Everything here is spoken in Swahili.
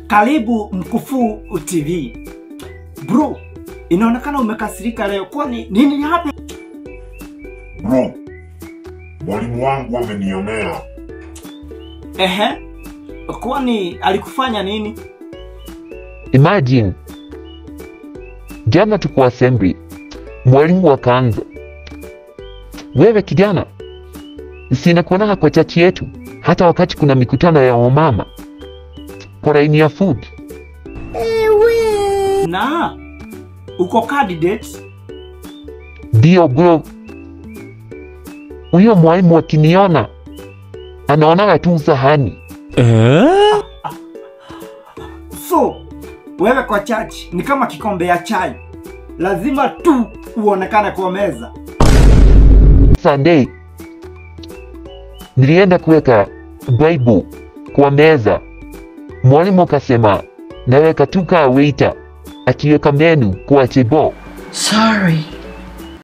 Karibu Mkufu TV. Bro, inaonekana umekasirika leo. Kwani nini hapa? Bro, mwalimu wangu amenionea. Kwani alikufanya nini? Imagine, jana tuko assembly, mwalimu akaanza, wewe kijana, sinakuona kwa chachi yetu hata wakati kuna mikutano ya wamama kwa laini ya food. Na uko candidate? Dio bro, huyo mwalimu akiniona anaona tu sahani. So wewe kwa chachi ni kama kikombe ya chai, lazima tu uonekane kwa meza. Sunday nilienda kuweka Bible kwa meza, mwalimu akasema naweka tu kaa waiter akiweka menu kwa table. Sorry.